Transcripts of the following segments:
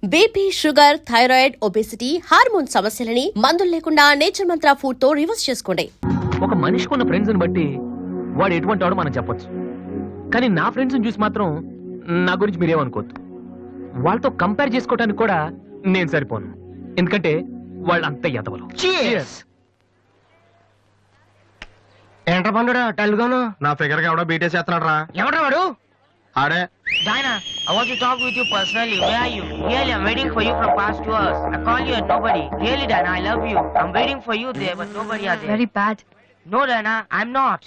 BP, sugar, thyroid, obesity, hormone సమస్యలని మందులు లేకుండా నేచర్ మంత్ర ఫుడ్ తో రివర్స్ చేసుకోండి. ఒక మనిషికి ఉన్న ఫ్రెండ్స్ ని బట్టి వాడు ఎటువంటి వాడో మనం చెప్పొచ్చు. కానీ నా ఫ్రెండ్స్ ని చూసి మాత్రం నా గురించి మీరేమనుకోవద్దు. వాళ్ళతో కంపేర్ చేసుకోవడానికి కూడా నేను సరిపోను. ఎందుకంటే వాళ్ళు అంత ఎదవలు. ఏంట్రా పండురా టెల్గాను నా ఫిగర్ కి ఎవడో బీటేసి చేస్తున్నాడు రా. ఎవడ్రా వాడు? ఆడే. Diana, I want to talk with you personally. Where are you? Really, I'm waiting for you from past 2 hours. I call you and nobody. Really, Diana, I love you. I'm waiting for you there, but nobody are there. Very bad. No, Diana, I'm not.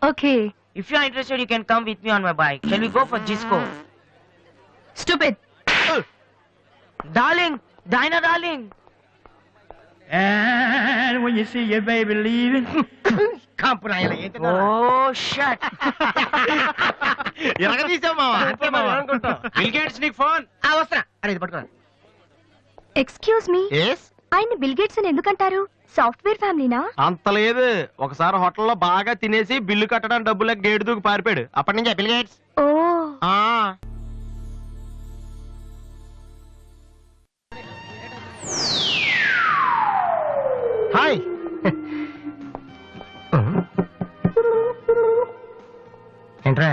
Okay. If you're interested, you can come with me on my bike. Shall we go for disco? Stupid. Darling, Diana, darling. And when you see your baby leaving. కాంపురాయల ఏంటి? Oh, shut. ఎలాగ తీసావు మావా? అంతే మావా. Bill Gates నీకు phone. వస్తున్నా. అరే ఇది పట్టుకో. Excuse me, yes. ఆయన బిల్ గేట్స్ అని ఎందుకంటారు? సాఫ్ట్వేర్ ఫ్యామిలీనా? అంత లేదు. ఒకసారి హోటల్లో బాగా తినేసి బిల్లు కట్టడానికి డబ్బులకు గేటు దూకి పారిపోయాడు. అప్పటి నుంచి బిల్ గేట్స్. ఓ, హాయ్. ఏంట్రా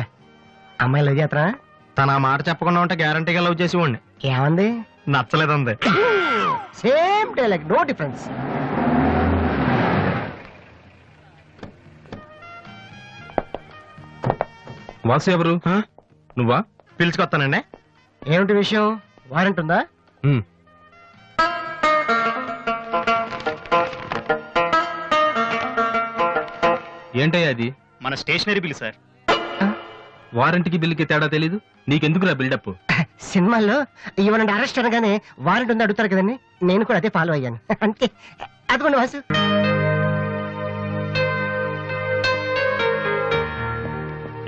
అమ్మాయి లవ్ చేతరా? తన ఆ మాట చెప్పకుండా ఉంటే గ్యారంటీగా లవ్ చేసి ఉండి. ఏమంది? నచ్చలేదంది. Same dialogue, no difference. Vasu ఎవరు? నువ్వా? పిలుచుకొస్తానండి. ఏమిటి విషయం? వారెంట్ ఉందా? ఏంటయ్యా అది? మన స్టేషనరీ బిల్ సార్. వారంటీకి బిల్లుకి తేడా తెలీదు. నీకెందుకురా బిల్డప్? సినిమాల్లో ఇవ్వనండి అరెస్ట్ అనగానే వారెంట్ ఉందా అడుగుతారు కదండి, నేను కూడా అదే ఫాలో అయ్యాను. అంతే. అదిగోండి వాసు.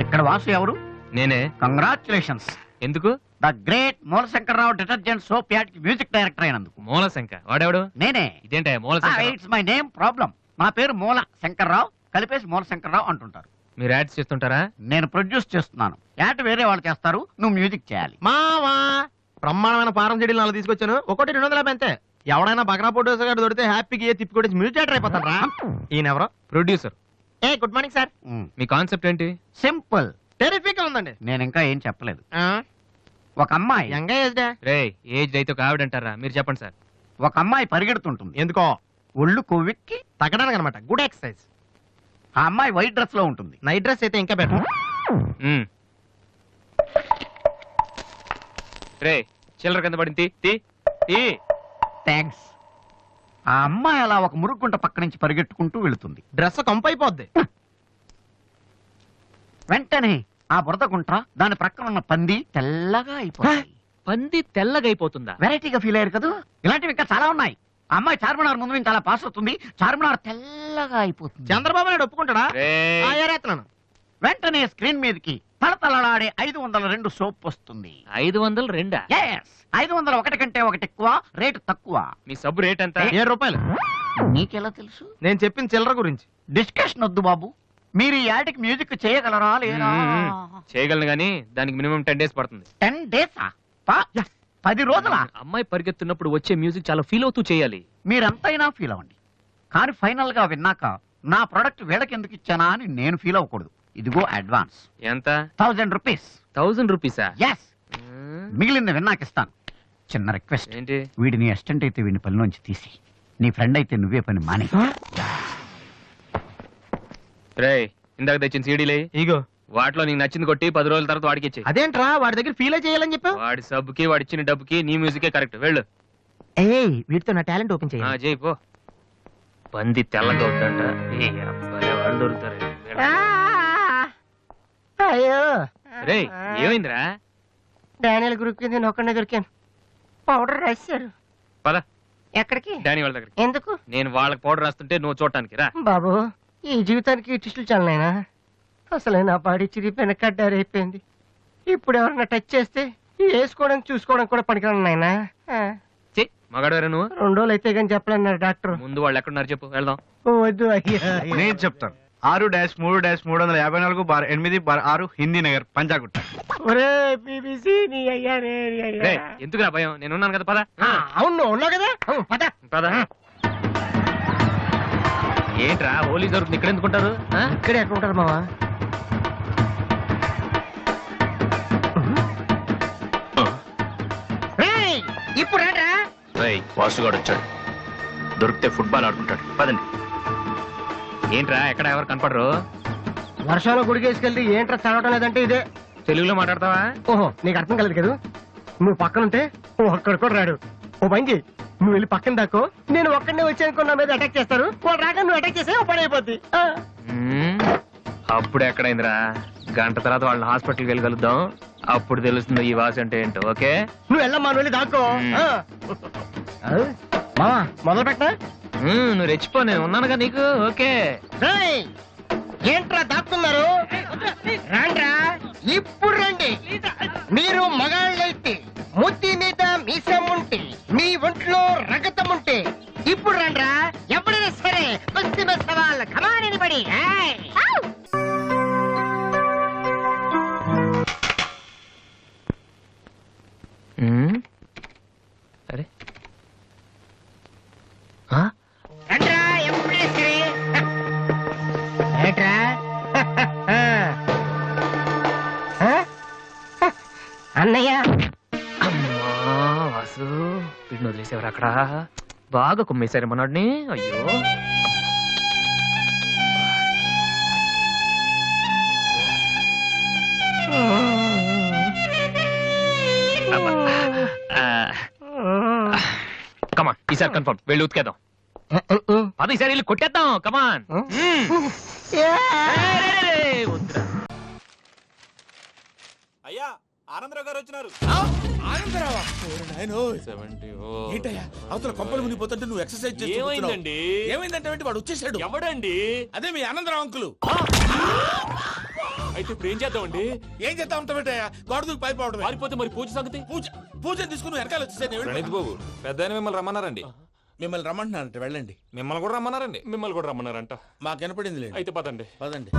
ఇక్కడ వాసు ఎవరు? నేనే. కంగ్రాచులేషన్స్. ఎందుకు? The great Moolashankararao detergent soap ad కి మ్యూజిక్ డైరెక్టర్ అయినందుకు. మూలశంక వాడెవడు? నేనే. ఇదేంట Moolashanka? It's my name problem. నా పేరు మూల శంకర్రావు, కలిపేసి మూలశంకర్రావు అంటుంటారు. మీరు యాడ్స్ చేస్తుంటారా? నేను ప్రొడ్యూస్ చేస్తున్నాను. యాడ్ వేరే వాళ్ళు చేస్తారు, నువ్వు మ్యూజిక్ చేయాలి. మావా బ్రహ్మాండమైన పారం చెడీలు నాలుగు తీసుకొచ్చాను. ఒకటి 250 అంతే. ఎవడైనా బగ్రా ప్రొడ్యూసర్ గారు దొరికితే హ్యాపీకి ఏ తిప్పి కొట్టేసి మ్యూజిక్ డైరెక్టర్ అయిపోతాడు రా. ఈయన ఎవరో producer. A good morning sir. Me concept ఏంటి? సింపుల్, టెరిఫిక్ ఉందండి. నేను ఇంకా ఏం చెప్పలేదు. ఒక అమ్మాయి యంగ్ ఏజ్ రే ఏజ్ అయితే ఒక ఆవిడ అంటారా? మీరు చెప్పండి సార్. ఒక అమ్మాయి పరిగెడుతుంటుంది. ఎందుకో? ఒళ్ళు కొవ్వెక్కి తగ్గడానికి అనమాట. Good exercise. ఆ అమ్మాయి వైట్ డ్రెస్ లో ఉంటుంది. నైట్ డ్రెస్ అయితే ఇంకా బెటర్. రే చిల్లర కింద పడింది. థ్యాంక్స్. ఆ అమ్మాయి అలా ఒక మురుగుంట పక్క నుంచి పరిగెట్టుకుంటూ వెళుతుంది. డ్రెస్ కంపు అయిపోద్ది. వెంటనే ఆ బురద గుంట దాని ప్రక్కన ఉన్న పంది తెల్లగా అయిపోతుంది. పంది తెల్లగా అయిపోతుందా? వెరైటీగా ఫీల్ అయ్యారు కదా. ఇలాంటివి ఇంకా చాలా ఉన్నాయి. ఆ అమ్మాయి చార్మినార్ ముందు నుంచి అలా పాస్ అవుతుంది, చార్మినార్ తెల్లగా అయిపోతుంది. చంద్రబాబు నాయుడు ఒప్పుకుంటాడా? వెంటనే స్క్రీన్ మీదకి తలతలలాడే 502 సోప్ వస్తుంది. 502? 501 కంటే ఒకటి ఎక్కువ, రేటు తక్కువ. మీ సబ్బు రేట్ ఎంత? 7 రూపాయలు. నీకెలా తెలుసు? నేను చెప్పిన చిల్లర గురించి. డిస్కషన్ వద్దు బాబు. మీరు ఈ యాడ్కి మ్యూజిక్ చేయగలరా లేదా? చేయగలను గానీ దానికి మినిమం 10 days పడుతుంది. 10 days? 10 రోజుల? అమ్మాయి పరిగెత్తున్నప్పుడు వచ్చే మ్యూజిక్ చాలా ఫీల్ అవుతూ చేయాలి. మీరంతైనా ఫీల్ అవ్వండి, కానీ ఫైనల్ గా విన్నాక నా ప్రొడక్ట్ వీళ్ళకి ఎందుకు ఇచ్చానా అని నేను ఫీల్ అవ్వకూడదు. ఇదిగో అడ్వాన్స్. ఎంత? 1000 రూపీస్. 1000 రూపీసా? ఎస్. మిగిలింది విన్నాక ఇస్తాను. చిన్న రిక్వెస్ట్. ఏంటి? వీడిని అసిస్టెంట్ అయితే వీడిని పనిలోంచి తీసి, నీ ఫ్రెండ్ అయితే నువ్వే పని మానే. రే ఇందాక తెచ్చిన సీడీలే ఇగో వాటిలో నీకు నచ్చింది కొట్టి 10 రోజుల తర్వాత వాడికి ఇచ్చే. అదేంట్రా వాడి దగ్గర ఫీల్ చేయాలని చెప్పావు? వాడి సబ్బుకి వాడి ఇచ్చిన డబ్బుకి నీ మ్యూజికే కరెక్ట్. వెళ్ళు. ఏయ్ వీటితో నా టాలెంట్ ఓపెన్ చేయి. చేయి పో. పంది తెల్లగా అవుతుందంట. వాళ్ళు దొరుకుతారు. అయ్యో రే ఏమైందిరా? డానియల్ గ్రూప్ కింద నేను ఒక్కడే దొరికాను. పౌడర్ రాశారు. పద ఎక్కడికి? డానీ వాళ్ళ దగ్గరికి. ఎందుకు? నేను వాళ్ళకి పౌడర్ రాస్తుంటే నువ్వు చూడటానికి రా. బాబు ఈ జీవితానికి టిస్టులు చాలనైనా. అసలు నా బాడీ చిరిగిపోయిన కడ్డారైపోయింది. ఇప్పుడు ఎవరన్నా టచ్ చేస్తే వేసుకోవడానికి చూసుకోవడానికి కూడా పనికిరాను నాయనా. మగాడవేరా నువ్వు? 2 రోజులు అయితే కానీ చెప్పలేన్నారు డాక్టర్. ముందు వాళ్ళు ఎక్కడున్నారు చెప్పు, వెళ్దాం. వద్దు అయ్యా. నేను చెప్తాను. 6-3-354/8/6 హిందీ నగర్ పంజాగుట్ట. ఒరే బీబీసీ నీ అయ్యా నీ అయ్యా. రేయ్, ఎందుకురా భయం, నేను ఉన్నాను కదా, పద. అవును నువ్వు ఉన్నావు కదా, పద. పద. ఏంట్రా హోలీ జరుగుతుంది, ఇక్కడ ఎందుకుంటారు? ఇక్కడే ఎక్కడ ఉంటారు మావా? రేయ్, ఇప్పుడు రా. వాసుగాడు వచ్చాడు, దొరికితే ఫుట్బాల్ ఆడుకుంటాడు. పదండి. ఏంట్రా ఎక్కడ ఎవరు కనపడరు? వర్షంలో గుడికేసుకెళ్ళి ఏంట్రా చదవటం లేదంటే ఇదే. తెలుగులో మాట్లాడతావా? ఓహో, నీకు అర్థం కలదు కదా. నువ్వు పక్కనుంటే ఒక్కడ కూడా రాడు. ఓ పని చెయ్యి, నువ్వు వెళ్ళి పక్కన దాక్కో, నేను ఒక్కడనే వచ్చానుకో నా మీద అటాక్ చేస్తారు. వాడు రాక నువ్వు అటాక్ చేస్తే ఓ పని అయిపోద్ది. అప్పుడు ఎక్కడైందిరా, గంట తర్వాత వాళ్ళని హాస్పిటల్కి వెళ్ళి కలుద్దాం, అప్పుడు తెలుస్తుంది ఈ వాసి అంటే ఏంటో. ఓకే, నువ్వు వెళ్ళమ్మా, నువ్వు వెళ్ళి దాక్కో. మావా మొదలు పెట్టా. నువ్వు రెచ్చిపో, నేను ఉన్నానుగా నీకు. ఓకే. రేయ్, ఏంట్రా దాక్కున్నారు? రాండ్రా, ఇప్పుడు రండి. మీరు మగాళ్ళైతే ముత్తి మీద మీసం ఉంటే, మీ ఒంట్లో రగతం ఉంటే ఇప్పుడు రండ్రా. ఎవరైనా సరే కుస్తీ మీద సవాల్. కమాని పడి. అరే రండ్రా, ఎప్పుడైనా సరే. ఏంట్రా? అన్నయ్య, అమ్మా వాసు, వీడిని వదిలేసేవారు అక్కడ. బాగా కుమ్మేశారు మనోడిని. అయ్యో, కమాన్, ఈసారి కన్ఫర్మ్ వెళ్ళి ఉతికేద్దాం. పద, ఈసారి వెళ్ళి కొట్టేద్దాం. కమాన్. అయ్యా ఆనందరావు గారు వచ్చినారు. ఏంటయ్యా అవతల కొంపలు మునిగిపోతుంటే నువ్వు ఎక్సర్సైజ్ ఏమైందండి? ఏమైందంటే వాడు వచ్చేసాడు. ఎవడండి? అదే మీ ఆనందరావు అంకులు. అయితే ఇప్పుడు ఏం చేద్దామండి? ఏం చేస్తా ఉంటావేటయ్యా, గోడ దూకి పైపోవడం. పారిపోతే మరి పూజ సంగతి? పూజ తీసుకుని నువ్వు వెనకాల వచ్చేసాడు. ప్రణీత్ బాబు, పెద్ద మిమ్మల్ని రమ్మన్నారండి. మిమ్మల్ని రమ్మంటున్నారంట, వెళ్ళండి. మిమ్మల్ని కూడా రమ్మన్నారండి. మిమ్మల్ని కూడా రమ్మన్నారంట. మాకు వినపడింది లేండి. అయితే పదండి. పదండి.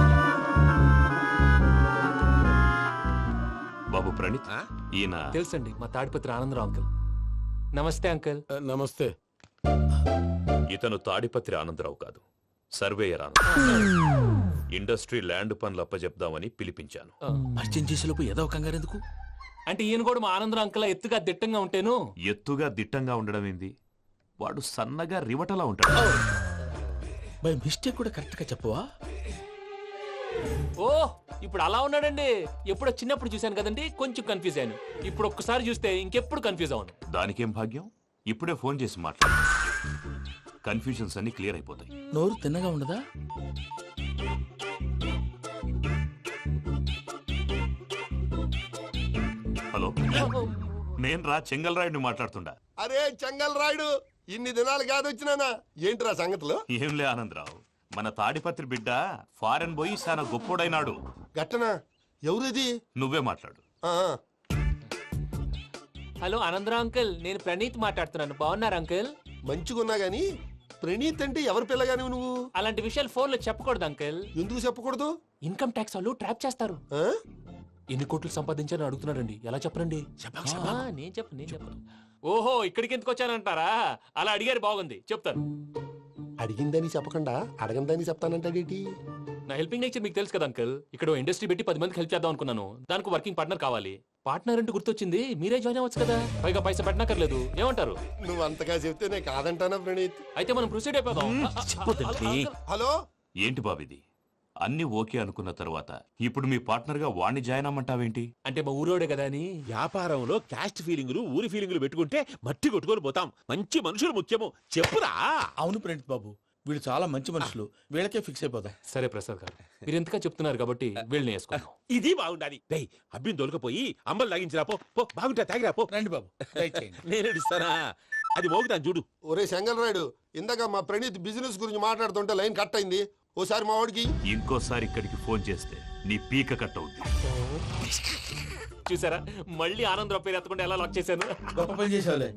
బాబు ప్రణీత్, ఈయన తెలుసండి, మా తాడిపత్రి ఆనందరావు అంకుల్. నమస్తే అంకుల్. నమస్తే. ఇతను తాడిపత్రి ఆనందరావు కాదు, సర్వేయర్ ఆనందరావు. ఇండస్ట్రీ ల్యాండ్ పనులు అప్పచెప్దామని పిలిపించాను. పరిచయం చేసేలోపు ఏదో కంగారు ఎందుకు? అంటే ఈయన కూడా మా ఆనందరావు అంకుల్ ఎత్తుగా దిట్టంగా ఉంటాను. ఎత్తుగా దిట్టంగా ఉండడం ఏంది, వాడు సన్నగా రివటలా ఉంటాడు. బై మిస్టేక్ కూడా కరెక్ట్ గా చెప్పవా? ఓ, ఇప్పుడు అలా ఉన్నాడండి. ఎప్పుడో చిన్నప్పుడు చూశాను కదండి, కొంచెం కన్ఫ్యూజ్ అయ్యాను. ఇప్పుడు ఒక్కసారి చూస్తే ఇంకెప్పుడు కన్ఫ్యూజ్ అవును. దానికేం భాగ్యం, ఇప్పుడే ఫోన్ చేసి మాట్లాడు, కన్ఫ్యూజన్స్ అన్ని క్లియర్ అయిపోతాయి. నోరు తిన్నగా ఉండదా? హలో, నేను రా చెంగల్రాయుడిని మాట్లాడుతుండా. అరే చెంగల్ రాయుడు, ఇన్ని దినాలు కాదు వచ్చినానా? ఏంట్రా సంగతులు? ఏంలే ఆనందరావు, మన తాడిపత్రి బిడ్డ ఫారెన్ పోయి చాలా గొప్పోడైనాడు. గట్టనా? ఎవరిది? నువ్వే మాట్లాడు. హలో ఆనందరావు అంకుల్, నేను ప్రణీత్ మాట్లాడుతున్నాను. బాగున్నారు అంకుల్? మంచిగున్నా గాని ప్రణీత్ అంటే ఎవరి పిల్లగాని నువ్వు? అలాంటి విషయాలు ఫోన్ లో చెప్పకూడదు అంకుల్. ఎందుకు చెప్పకూడదు? ఇన్కమ్ ట్యాక్స్ వాళ్ళు ట్రాప్ చేస్తారు. ఆ? ఎన్ని కోట్లు సంపాదించాలని అడుగుతున్నారండి. ఎలా చెప్పరండి? నేను చెప్పను. ఓహో, ఇక్కడికి ఎందుకు వచ్చానంటారా? అలా అడిగారు, బాగుంది, చెప్తాను. అడిగిందని చెప్పకుండా అడగందని చెప్తానంటాడేటి? నా హెల్పింగ్ నేచర్ మీకు తెలుసు కదా అంకుల్. ఇక్కడ ఇండస్ట్రీ పెట్టి 10 మందికి హెల్ప్ చేద్దాం అనుకున్నాను. దానికి వర్కింగ్ పార్ట్నర్ కావాలి. పార్ట్నర్ అంటే గుర్తొచ్చింది, మీరే జాయిన్ అవ్వచ్చు కదా, పైగా పైసా పెట్టనక్కర్లేదు. ఏమంటారు? నువ్వు అంతగా చెప్తే నేను కాదంటానా ప్రణీత్? అయితే మనం ప్రొసీడ్ అయిపోదాం. హలో, ఏంటి బాబిది, అన్ని ఓకే అనుకున్న తర్వాత ఇప్పుడు మీ పార్ట్నర్ గా వాణ్ణి జాయిన్ అమ్మంటావేంటి? అంటే మా ఊరోడే కదా అని. వ్యాపారంలో క్యాస్ట్ ఫీలింగులు, ఊరి ఫీలింగులు పెట్టుకుంటే మట్టి కొట్టుకొని పోతాం. మంచి మనుషులు ముఖ్యము. చెప్పురా. అవును ప్రణీత్ బాబు, వీళ్ళు చాలా మంచి మనుషులు, వీళ్ళకే ఫిక్స్ అయిపోదాం. సరే ప్రసాద్ గారు, మీరు ఎంతగా చెప్తున్నారు కాబట్టి వీళ్ళని వేసుకుందాం. ఇది బాగుండాలి. డై అబ్బిని దొలకపోయి అంబలు లాగించిరా పో. బాగుంటా తాగిరా పో. రండి బాబు, నేను ఇస్తానా? అది మోగుతాను చూడు. ఒరే చెంగల్ రాయుడు, ఇందాక మా ప్రణీత్ బిజినెస్ గురించి మాట్లాడుతుంటే లైన్ కట్ అయింది. ఓసారి మా వాడికి ఇంకోసారి ఇక్కడికి ఫోన్ చేస్తే నీ పీక కట్ అవుద్ది. చూసారా, మళ్ళీ ఆనందరావు పేరు ఎత్తకుండా ఎలా లాక్ చేశాను. గొప్ప పని చేసావులే.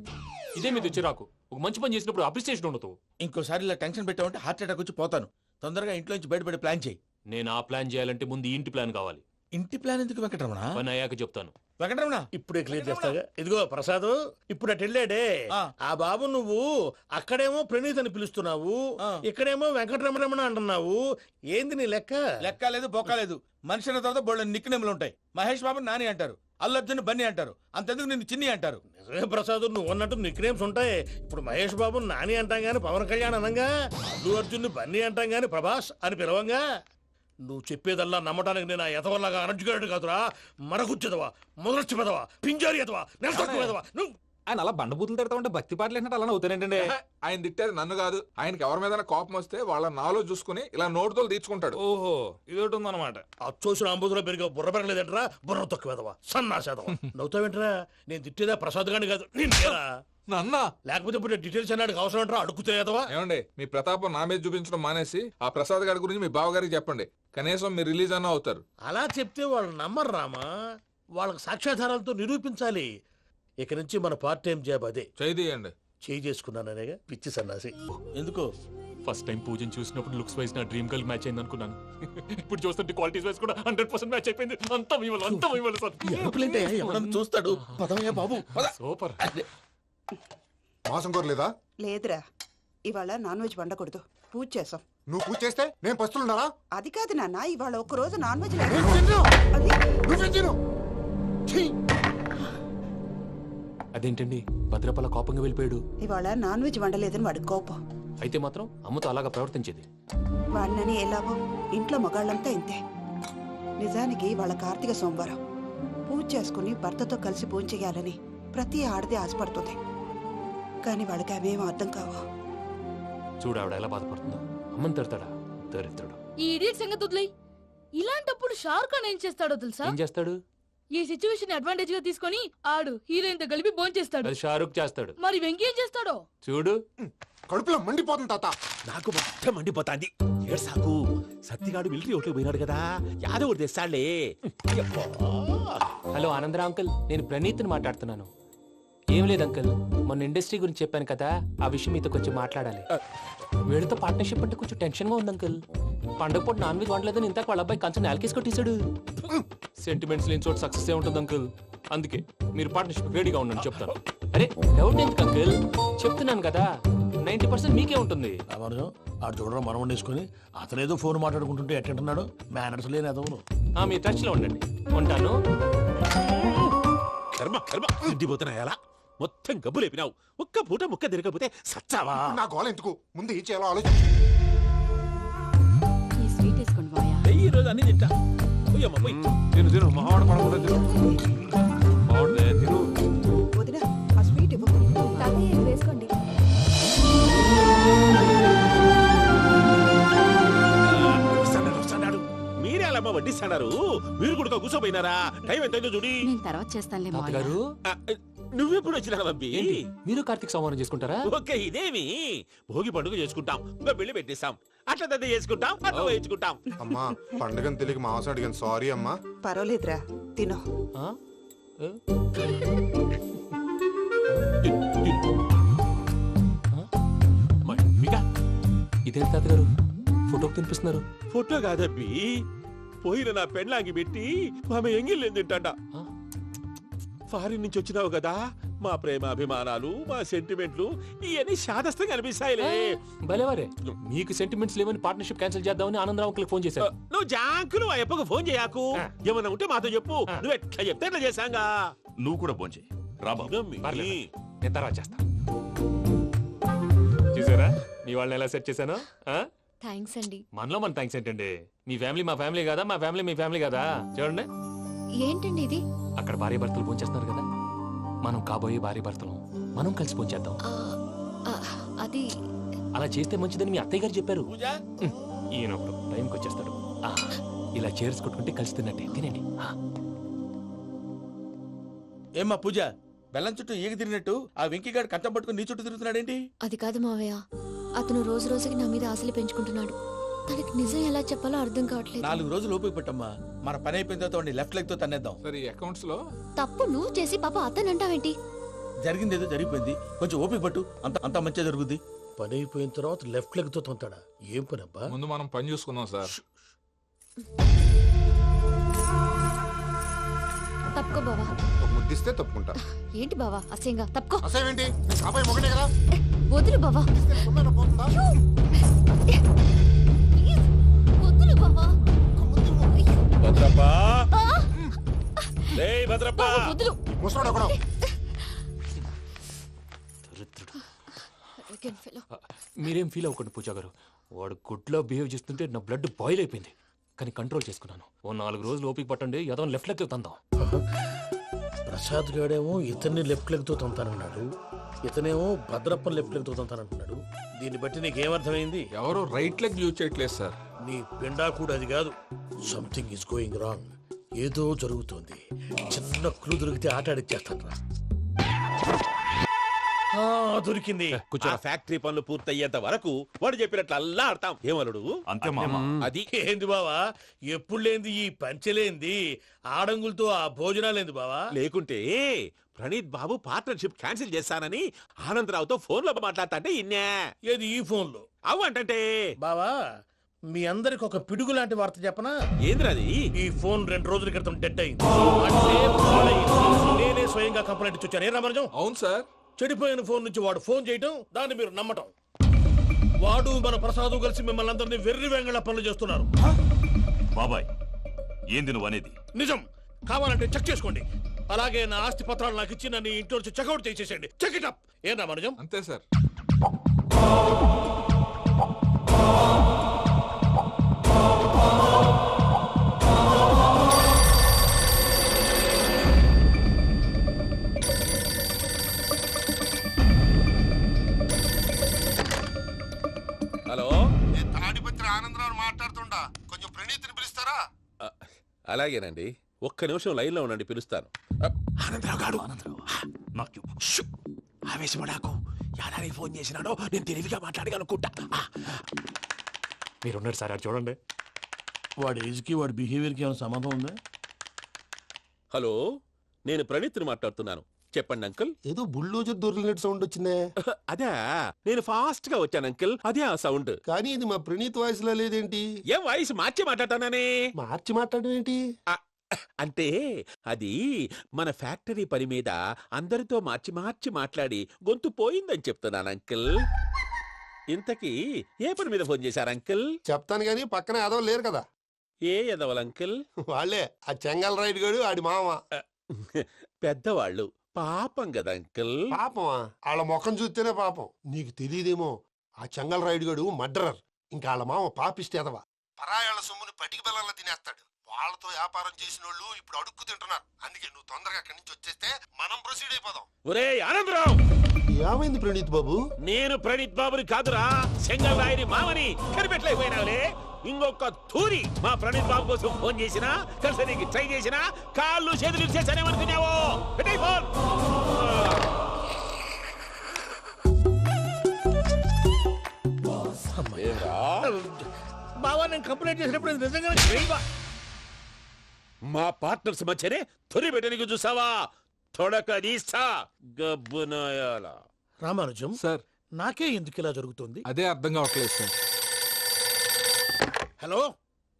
ఇదే మీద చిరాకు. ఒక మంచి పని చేసినప్పుడు అప్రిసియేషన్ ఉండదు. ఇంకోసారి ఇలా టెన్షన్ పెట్టామంటే హార్ట్ అటాక్ వచ్చి పోతాను. తొందరగా ఇంట్లో నుంచి బయటపడే ప్లాన్ చేయి. నేను ఆ ప్లాన్ చేయాలంటే ముందు ఈ ఇంటి ప్లాన్ కావాలి. ఇంటి ప్లాన్ ఎందుకు వెంకటరమణ? పని అయ్యాక చెప్తాను. వెంకటరమణ ఇప్పుడే క్లియర్ చేస్తాగా. ఇదిగో ప్రసాద్, ఇప్పుడు అటు వెళ్ళాడే ఆ బాబు, నువ్వు అక్కడేమో ప్రణీత్ అని పిలుస్తున్నావు, ఇక్కడేమో వెంకటరమణ అంటున్నావు. ఏంది నీ లెక్క? లెక్క లేదు బొక్క లేదు. మనిషి అన్న తర్వాత బోళ్ళ నిక్నెములు ఉంటాయి. మహేష్ బాబు నాని అంటారు, అల్లు అర్జున్ బన్నీ అంటారు, అంతెందుకు నిన్ను చిన్ని అంటారు. నిజమే ప్రసాద్, నువ్వు అన్నట్టు నిక్ నేమ్స్ ఉంటాయి. ఇప్పుడు మహేష్ బాబు నాని అంటాం గాని పవన్ కళ్యాణ్ అనంగా, అల్లు అర్జున్ బన్నీ అంటాం గాని ప్రభాస్ అని పిలవంగా. నువ్వు చెప్పేదల్లా నమ్మటానికి నేను ఆ ఎతవల్లాగా అనర్జుకేటెడ్ కాదురా. మరగుచ్చదవా, మొదలచ్చి పెదవా, పింజారి ఎదవా, నెలసొక్కుదవా నువ్వు. ఆయన అలా బండబూతులు తిడతా ఉంటే భక్తి పాటలు ఏంటంటే అలా అవుతానంటే. ఆయన తిట్టేది నన్ను కాదు, ఆయనకి ఎవరి మీద కోపం వస్తే వాళ్ళ నాలో చూసుకుని ఇలా నోటుతో తీర్చుకుంటాడు. ఓహో, ఇదొకటి ఉందన్నమాట. అచ్చోసిన అంబుధులో పెరిగే బుర్ర పెరగలేదంటరా, బుర్ర తొక్కువేదవా, సన్నాసేదవా. నవ్వుతావేంటరా? నేను తిట్టేదా ప్రసాద్ గాని కాదు, నిన్నేరా. నన్నా లేకపోతే ఇప్పుడు డీటెయిల్స్ అన్నాడు అవసరం అంటారా? అడుగుతాయేదవా. ఏమండి, మీ ప్రతాపం నా మీద చూపించడం మానేసి ఆ ప్రసాద్ గారి గురించి మీ బావగారికి చెప్పండి. కనీసం మీరు రిలీజ్ అన్న అవుతారు. అలా చెప్తే వాళ్ళు నమ్మరు రామా. వాళ్ళకి సాక్ష్యాధారాలతో నిరూపించాలి. ఇక నుంచి మన పార్ట్ టైం జాబ్ అదే. చేయండి. చేయి చేసుకున్నాననేగా పిచ్చి సన్నాసి. ఎందుకో ఫస్ట్ టైం పూజను చూసినప్పుడు లుక్స్ వైజ్ నా డ్రీమ్ గర్ల్ మ్యాచ్ అయింది అనుకున్నాను. ఇప్పుడు చూస్తుంటే క్వాలిటీస్ వైజ్ కూడా 100% మ్యాచ్ అయిపోయింది. అంతా ఇవ్వాలి సార్. ఎవడన్నా చూస్తాడు. పదవయ్యా బాబు, సూపర్. మాసం కోరలేదా? లేదురా, ఇవాళ నాన్ వెజ్ వండకూడదు, పూజ చేసాం. నువ్వు పూజ చేస్తే నేను పస్తులున్నారా? అది కాదు నాన్న, ఇవాళ ఒక్క రోజు నాన్ వెజ్ అదేంటండి భద్రపల కోపంగా వెళ్ళిపోయాడు? ఇవాళ నాన్ వెజ్ వండలేదని వాడి కోపం. అయితే మాత్రం అమ్మతో అలాగా ప్రవర్తించేది. వాడినని ఎలాగో ఇంట్లో మగాళ్ళంతా ఇంతే. నిజానికి వాళ్ళ కార్తీక సోమవారం పూజ చేసుకుని భర్తతో కలిసి పూజ చేయాలని ప్రతి ఆడది ఆశపడుతుంది. కానీ వాళ్ళకి అవేం అర్థం కావు. చూడు ఆవిడ ఎలా బాధపడుతుందో. అమ్మని తిడతాడా దరిద్రుడు. ఈ ఇడియట్ సంగతి వదిలేయ్. ఇలాంటప్పుడు షారుఖ్ ఖాన్ ఏం చేస్తాడో తెలుసా? ఏం చేస్తాడు? ఈ సిచ్యువేషన్ అడ్వాంటేజ్ గా తీసుకొని ఆడు హీరోయిన్ తో కలిపి బోన్ చేస్తాడు. అది షారుఖ్ చేస్తాడు. మరి వెంకీ ఏం చేస్తాడో చూడు. కడుపులో మండిపోతుంది తాత. నాకు మొత్తం మండిపోతాంది. ఏడ్సాకు, సత్తిగాడు మిలిటరీ ఓట్లకు పోయినాడు కదా, యాదవ్ తెస్తాడులే. హలో ఆనందరా అంకుల్, నేను ప్రణీత్ని మాట్లాడుతున్నాను. ఏం లేదు అంకుల్, మొన్న ఇండస్ట్రీ గురించి చెప్పాను కదా, ఆ విషయం మీతో కొంచెం మాట్లాడాలి. వీళ్ళతో పార్ట్నర్షిప్ అంటే కొంచెం టెన్షన్ గా ఉంది అంకుల్. పండగ పూట నాన్ వెజ్ వండలేదని ఇంతకు వాళ్ళ అబ్బాయి కంచెం నేలకేసి కొట్టేశాడు. సెంటిమెంట్స్ లేని చోట సక్సెస్ ఏ ఉంటుంది అంకుల్. అందుకే మీరు పార్ట్నర్షిప్ రెడీగా ఉండండి చెప్తాను. అరే డౌట్ ఎందుకు అంకుల్, చెప్తున్నాను కదా 90% మీకే ఉంటుంది. ఆడు చూడడం మనం వండేసుకుని అతనేదో ఫోన్ మాట్లాడుకుంటుంటే ఎట్టంటున్నాడు. మేనర్స్ లేని అదవును. మీ టచ్ లో ఉండండి. ఉంటాను. కర్మ కర్మ, తిండిపోతున్నాయలా మొత్తం గబ్బు లేపినావు. ఒక్క పూట ముక్క తిరగకపోతే సచ్చావా? నా గోల ఎందుకు, ముందు ఏం చేయాలో ఆలోచించు. ఈ స్వీట్ వేసుకోండి మాయా. ఈ రోజు అన్ని తింటా. పోయమ్మ పోయి. తిను మావాడు పడకుండా తిను. వదిన, ఆ స్వీట్ ఇవ్వు. వేసుకోండి. వస్తాడు. మీరే అలా వడ్డిస్తాడారు. మీరు కూడా కూర్చోపోయినారా? టైం ఎంతైందో చూడి. నేను తర్వాత చేస్తానులే మాయా. గారు నువ్వెప్పుడు వచ్చినా బంబి? మీరు కార్తీక్ సంహారం చేసుకుంటారా? ఓకే, ఇదేమి భోగి పండుగ చేసుకుంటాం, ఇంకా పెళ్లి పెట్టేస్తాం, అట్లా దద్ద చేసుకుంటాం, అట్లా వేయించుకుంటాం. అమ్మా పండుగని తెలియక మాసం అడిగాను, సారీ అమ్మా. పర్వాలేదురా, తినో. ఇదేంటి తాతగారు ఫోటోకి తినిపిస్తున్నారు? ఫోటో కాదబ్బి, పోయిన నా పెళ్ళాంగి పెట్టి ఆమె ఎంగిల్లేం తింటాడ. ఫారిన్ నుంచి వచ్చినావు కదా, మా ప్రేమ అభిమానాలు, మా సెంటిమెంట్లు ఇవన్నీ శాదస్తంగా అనిపిస్తాయిలే. భలేవారే, మీకు సెంటిమెంట్స్ లేవని పార్ట్నర్షిప్ క్యాన్సిల్ చేద్దామని ఆనందరావు అంకుల్ ఫోన్ చేశారు. నువ్వు జాంకులు ఆ ఎప్పకు ఫోన్ చేయకు. ఏమన్నా ఉంటే మాతో చెప్పు. నువ్వు ఎట్లా చెప్తే ఎట్లా చేశాంగా. నువ్వు కూడా ఫోన్ చేయి. రాబా, నేను తర్వాత చేస్తా. చూసారా మీ వాళ్ళని ఎలా సెట్ చేశాను? థ్యాంక్స్ అండి. మనలో మన థ్యాంక్స్ ఏంటండి? మీ ఫ్యామిలీ మా ఫ్యామిలీ కదా, మా ఫ్యామిలీ మీ ఫ్యామిలీ కదా. చూడండి, ఏంటండి ఇది? అక్కడ భార్య భర్తలు పోంచేస్తున్నారు కదా, మనం కాబోయే భార్య భర్తలు మనం కలిసి పోంచేద్దాం. అది అలా చేస్తే మంచిదని మీ అత్తయ్య గారు చెప్పారు. పూజ ఈయనప్పుడు టైంకి వచ్చేస్తాడు. ఇలా చేర్స్ కొట్టుకుంటే కలిసి తిన్నట్టే. తినండి. ఏమ్మా పూజ, బెల్లం చుట్టూ ఈగ తిరిగినట్టు ఆ వెంకీగాడు కంచం పట్టుకుని నీ చుట్టూ తిరుగుతున్నాడేంటి? అది కాదు మావయ్య, అతను రోజు రోజుకి నా మీద ఆశలు పెంచుకుంటున్నాడు. తనకి నిజం ఎలా చెప్పాలో అర్థం కావట్లేదు. 4 రోజులు ఓపిక పట్టమ్మా, మన పని అయిపోయిన తర్వాత లెఫ్ట్ లెగ్ తో తన్నేద్దాం. సరే, అకౌంట్స్ లో తప్పు నువ్వు చేసి పాప అతను అంటావేంటి? జరిగింది ఏదో జరిగిపోయింది, కొంచెం ఓపిక పట్టు, అంత మంచిగా జరుగుద్ది. పని అయిపోయిన తర్వాత లెఫ్ట్ లెగ్ తో తొంతాడా? ఏం పని అబ్బా? ముందు మనం పని చూసుకుందాం సార్. తప్పుకో బావా. ఒక ముద్దిస్తే తప్పుకుంటా. ఏంటి బావా అసహ్యంగా? తప్పుకో. అసేమేంటి? నీ కాబోయే మొగనే కదా. వదులు బావా. సొమ్మేనా పోతుందా? ప్లీజ్, వదులు బావా. భద్రప్ప రేయ్ భద్రప్ప బావా, వదులు. ముసలోడు ఒకడు. Arrogant fellow. మీరేం ఫీల్ అవ్వకండి పూజా గారు. వాడు గుడ్లో బిహేవ్ చేస్తుంటే నా బ్లడ్ బాయిల్ అయిపోయింది. కానీ కంట్రోల్ చేసుకున్నాను. ఓ 4 రోజులు ఓపిక పట్టండి, ఏదో లెఫ్ట్ లెగ్ తందాం. ప్రసాద్ గాడేమో ఇతన్ని లెఫ్ట్ లెగ్ తో తొంతానన్నాడు, ఇతనేమో భద్రప్పని లెఫ్ట్ లెగ్ తో తొంతానంటున్నాడు. దీన్ని బట్టి నీకేమర్థమైంది? ఎవరు రైట్ లెగ్ యూజ్ చేయట్లేదు సార్. నీ పిండా కూడా అది కాదు. Something is going wrong. ఏదో జరుగుతోంది. చిన్న క్లూ దొరికితే ఆట ఆడిచ్చేస్తాను రా. దొరికింది. ఆ ఫ్యాక్టరీ పనులు పూర్తయ్యేంత వరకు వాడు చెప్పినట్లు అల్లా ఆడతాం. ఏమలుడు అంతే మామ. అది ఏంది బావా, ఎప్పుడు లేంది ఈ పంచలేంది, ఆడంగులతో ఆ భోజనాలేంది బావా? లేకుంటే ప్రణీత్ బాబు పార్ట్నర్షిప్ క్యాన్సిల్ చేస్తానని ఆనందరావుతో ఫోన్ లో మాట్లాడతాంటే ఇన్నే. ఏది ఈ ఫోన్ లో? అవు అంటే బావా, మీ అందరికి ఒక పిడుగు లాంటి వార్త చెప్పనా? ఏంద్రది? ఈ ఫోన్ 2 రోజుల క్రితం డెడ్ అయింది. అంటే పాడైంది. నేనే స్వయంగా కంప్లైంట్ ఇచ్చి వచ్చాను. ఏ రామరాజం? అవును సార్. చెడిపోయిన ఫోన్ నుంచి వాడు ఫోన్ చేయటం, దాన్ని మీరు నమ్మటం. వాడు మన ప్రసాదు కలిసి మిమ్మల్ని అందరినీ వెర్రి వెంగళ పనులు చేస్తున్నారు. బాబాయ్ ఏంది నువ్వు అనేది? నిజం. కావాలంటే చెక్ చేసుకోండి. అలాగే నా ఆస్తి పత్రాలు నాకు ఇచ్చి నన్ను ఇంట్లో నుంచి చెక్అౌట్ చేసేసండి. Check it up. ఏం రామరాజం? అంతే సార్. హలో, నేను తాడిపత్రి ఆనందరావు మాట్లాడుతుండా. కొంచెం ప్రణీతిని పిలుస్తారా? అలాగేనండి. ఒక్క నిమిషం లైన్ లో ఉండండి, పిలుస్తాను. ఆనందరావు గాడు నాకు ఆవేశపడాకు. యాదారి ఫోన్ చేసినాడో నేను తెలివిగా మాట్లాడగలనుకుంటా. మీరున్నారు సార్, అది చూడండి. వాడి ఏజ్కి వాడి బిహేవియర్కి ఏమైనా సంబంధం ఉందా? హలో, నేను ప్రణీత్ని మాట్లాడుతున్నాను. చెప్పండి అంకుల్. ఏదో బుల్డోజర్ దొరికినట్టు సౌండ్ వచ్చిందే. అదే, నేను ఫాస్ట్ గా వచ్చాను అంకుల్. అదే ఆ సౌండ్. కానీ ఇది మా ప్రణీత్ వాయిస్ లో లేదేంటి? ఏం వాయిస్ మార్చి మాట్లాడతాననే? మార్చి మాట్లాడడం ఏంటి? అంటే అది మన ఫ్యాక్టరీ పని మీద అందరితో మార్చి మార్చి మాట్లాడి గొంతు పోయిందని చెప్తున్నాను అంకుల్. ఇంతకీ ఏ పని మీద ఫోన్ చేశారు అంకుల్? చెప్తాను గానీ పక్కన ఏదో లేరు కదా. ఏ ఎదవలు అంకుల్? వాళ్ళే ఆ చెంగల్ రైడ్ గడు ఆడి మామ. పెద్దవాళ్ళు. పాపం కదా అంకుల్. పాపమా? వాళ్ళ ముఖం చూస్తేనే పాపం. నీకు తెలియదేమో, ఆ చెంగల్ రైడ్ గడు మర్డరర్. ఇంకా వాళ్ళ మామ పాపిస్తే ఎదవా. పరాయాళ్ళ సొమ్ముని పటికి బెల్లంలో తినేస్తాడు. వాళ్ళతో వ్యాపారం చేసిన వాళ్ళు ఇప్పుడు అడుక్కు తింటున్నారు. అందుకే నువ్వు తొందరగా అక్కడి నుంచి వచ్చేస్తే మనం ప్రొసీడ్ అయిపోదాం. ఒరే ఆనందరావు! ఏమైంది ప్రణీత్ బాబు? నేను ప్రణీత్ బాబుని కాదురా, సెంగల్ రాయని మామని. కనిపెట్టలేకపోయినావులే. ఇంకొక తూరి మా ప్రణీత్ బాబు కోసం ఫోన్ చేసినా, కలిసి నీకు ట్రై చేసినా కాళ్ళు చేతులు చేశానేమనుకున్నావో. పెట్టేయ్ ఫోన్. బావా, నేను కంప్లైంట్ చేసినప్పుడు ఇది నిజంగా మా పార్ట్నర్స్ మధ్యనే తొలి పెట్టడానికి చూసావా? తొడక నీస్తా గబ్బునాయాల. రామానుజం సార్, నాకే ఎందుకు ఇలా జరుగుతుంది? అదే అర్థం కావట్లేదు సార్. హలో,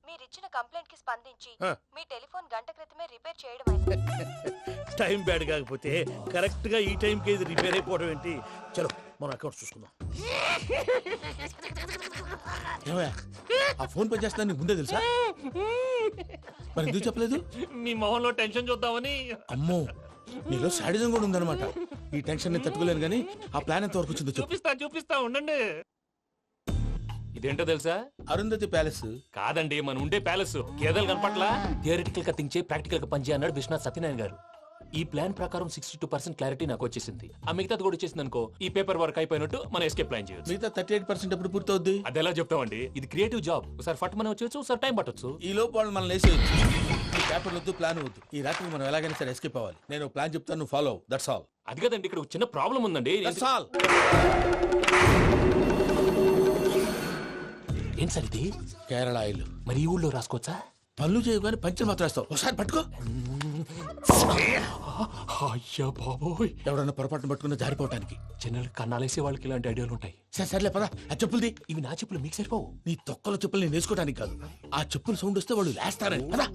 మీరిచ్చిన కంప్లైంట్ కి స్పందించి ఆ. మీ టెలిఫోన్ గంట క్రితమే రిపేర్ చేయడం అయింది. టైం బ్యాడ్ కాకపోతే కరెక్ట్ గా ఈ టైం కి ఇది రిపేర్ అయిపోవడం ఏంటి? చలో మన అకౌంట్ చూసుకుందాం. ఏమయ్యా, ఆ ఫోన్ పని చేస్తా నీకు ముందే తెలుసా? మరి ఎందుకు చెప్పలేదు? మీ మొహంలో టెన్షన్ చూద్దామని. అమ్మో, నీలో శాడిజం కూడా ఉందన్నమాట. ఈ టెన్షన్ నేను తట్టుకోలేను కానీ ఆ ప్లాన్ ఎంత వరకు వచ్చిందో చెప్పు. చూపిస్తా ఉండండి. ఇదేంటో తెలుసా? అరుంధతి ప్యాలెస్ కాదండి, మన ఉండే ప్యాలెస్. గేదెలు కనపట్లా? థియరిటికల్ గా థింక్ చేయి, ప్రాక్టికల్ గా పనిచేయ అన్నాడు విశ్వనాథ్ సత్యనారాయణ గారు. ఈ ప్లాన్ ప్రకారం 62% క్లారిటీ నాకు వచ్చేసింది. ఆ మిగతాది కూడా వచ్చేసింది అనుకో, ఈ పేపర్ వర్క్ అయిపోయినట్టు మనం ఎస్కేప్ ప్లాన్ చేయొచ్చు. మిగతా 38% ఎప్పుడు పూర్తవుద్ది? అది ఎలా చెప్తామండి? ఇది క్రియేటివ్ జాబ్. ఒకసారి ఫట్ మనం వచ్చేయచ్చు, ఒకసారి టైం పట్టొచ్చు. ఈ లోపు వాళ్ళు మనం లేసేయచ్చు. ఈ పేపర్ వద్దు, ప్లాన్ వద్దు. ఈ రాత్రి మనం ఎలాగైనా సరే ఎస్కేప్ అవ్వాలి. నేను ప్లాన్ చెప్తాను, నువ్వు ఫాలో. That's all. అది కదండి, ఇక్కడ ఒక చిన్న ప్రాబ్లం ఉందండి. That's all. ఏం సార్ ఇది? కేరళ ఆయిల్. మరి ఈ ఊళ్ళో రాసుకోవచ్చా? పనులు చేయగానే పంచర్ మాత్రం వేస్తావు. ఒకసారి పట్టుకో. అయ్యా బాబోయ్, ఎవడన్నా పొరపాటున పట్టుకున్న జారిపోవటానికి. జనరల్ కన్నాలేసే వాళ్ళకి ఇలాంటి ఐడియాలు ఉంటాయి. సర్లే పదా, ఆ చెప్పులది. ఇవి నా చెప్పులు మీకు సరిపోవు. నీ తొక్కల చెప్పులు నేను వేసుకోవడానికి కాదు, ఆ చెప్పులు సౌండ్ వస్తే వాళ్ళు లేస్తారని. పదా.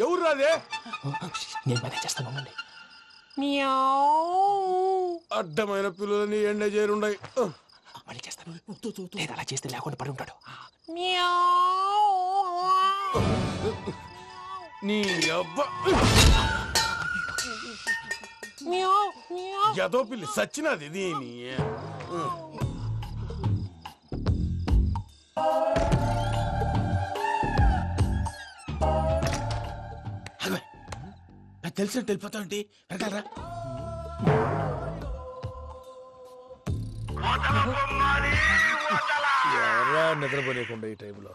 ఎవరు రాదే? నేను మేనేజ్ చేస్తాను, ఉండండి. అడ్డమైన పిల్లలని ఎండ చేరుండయి. మళ్ళీ చేస్తాను. లేదు, అలా చేస్తే లేకుండా పడి ఉంటాడు. నీ అబ్బా ఎదో పిల్లి సచ్చినది దీని. తెలిసినట్టు వెళ్ళిపోతావంటి, వెనకాలరా. ఎవరా నిద్రపోలేకుండా ఈ టైంలో?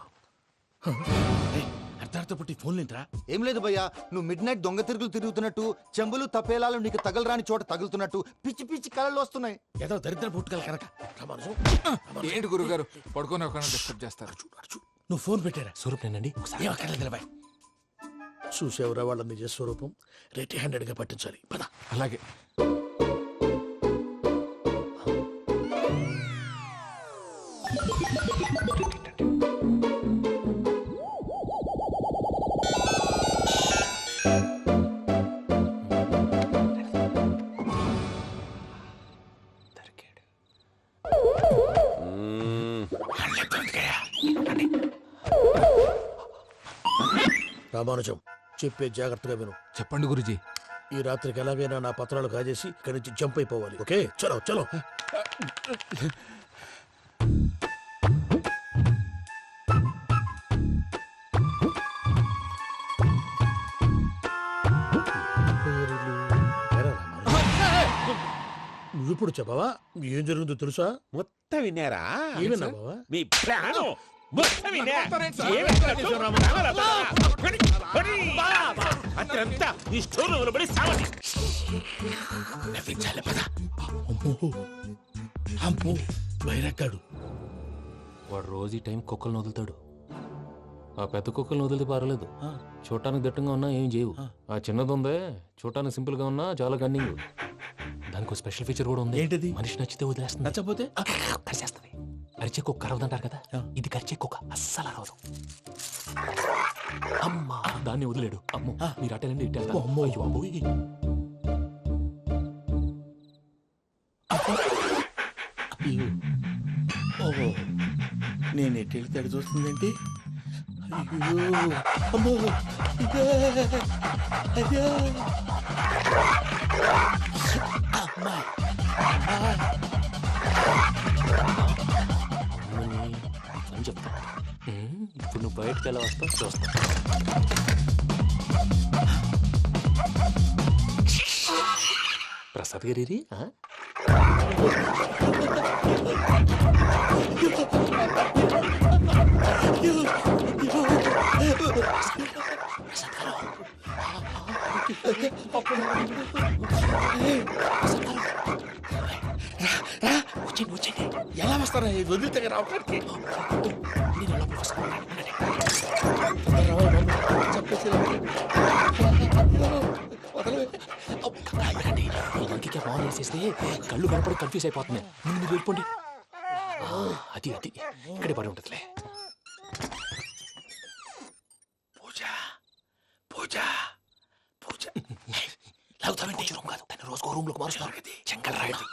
అర్ధార్థ పుట్టి ఫోన్ లేంట్రా. ఏం లేదు భయ్యా, నువ్వు మిడ్ నైట్ దొంగ తిరుగులు తిరుగుతున్నట్టు, చెంబులు తపేలాలు నీకు తగలరాని చోట తగులుతున్నట్టు పిచ్చి పిచ్చి కళలు వస్తున్నాయి. ఏదో దరిద్ర పుట్టుకల కనుక. ఏంటి గురుగారు పడుకొని ఒక డిస్టర్బ్ చేస్తారు? నువ్వు ఫోన్ పెట్టారా? స్వరూప్ నేనండి. ఒకసారి ఏమక్కర్లేదు నిలబాయ్. చూసేవరా వాళ్ళ నిజ స్వరూపం. రెట్టి హ్యాండెడ్ గా పట్టించాలి. పద. అలాగే. రామానుజం, చెప్పే జాగ్రత్తగా విను. చెప్పండి గురుజీ. ఈ రాత్రికి ఎలాగైనా నా పత్రాలు కాజేసి ఇక్కడి నుంచి జంప్ అయిపోవాలి. ఓకే, చలో చలో. నువ్విప్పుడు చెప్పవా ఏం జరిగిందో తెలుసా? మొత్తం విన్నారా? ఏమన్నా బావా? మీ ప్లాన్ మొత్తం విన్నా. అత్యంతా ఈ స్టోర్ రూమ్ లో పడి సావండి. నవ్వించాలి. పద. అమ్మో అమ్మో, బైరక్కాడు. వాడు రోజు ఈ టైం కుక్కలను వదులుతాడు. ఆ పెద్ద కుక్కలను వదిలితే పర్వాలేదు, చూడటానికి దట్టంగా ఉన్నా ఏం చేయవు. ఆ చిన్నది ఉందే, చూడటానికి సింపుల్ గా ఉన్నా చాలా గన్నింగ్. దానికి స్పెషల్ ఫీచర్ కూడా ఉంది. ఏంటిది? మనిషి నచ్చితే వదిలేస్తుంది, నచ్చపోతే కరిచేస్తుంది. అరిచే కుక్క అరవదంటారు కదా, ఇది కరిచే కుక్క అస్సలు అరవదు. అమ్మా, దాన్ని వదిలేడు. అమ్మో, మీరు అటెండి ఇటు వెళ్తారు. అమ్మో అయ్యో అబ్బోయ్. ఓహో, నేను ఎటు వెళ్తే అటు చూస్తుందేంటి? అయ్యో అమ్మో, ఇదే అయ్యో అమ్మా. అని చెప్తా. ఇప్పుడు నువ్వు బయటకు ఎలా వస్తావు చూస్తా. ప్రసాద్ గారి వచ్చండి. ఎలా వస్తారా? వదిలితే రావడానికి ఇంకే బాగా వేసేస్తే కళ్ళు కనపడి కన్ఫ్యూజ్ అయిపోతున్నాయి. ముందు మీరు వెళ్ళిపోండి. అది అది ఇక్కడే పడి ఉంటుందిలే. పూజ పూజ పూజ లాగుతామంటే రూమ్ కాదు, తను రోజుకో రూమ్ లోకి మారుస్తారు. చెంకల్ రాయడం.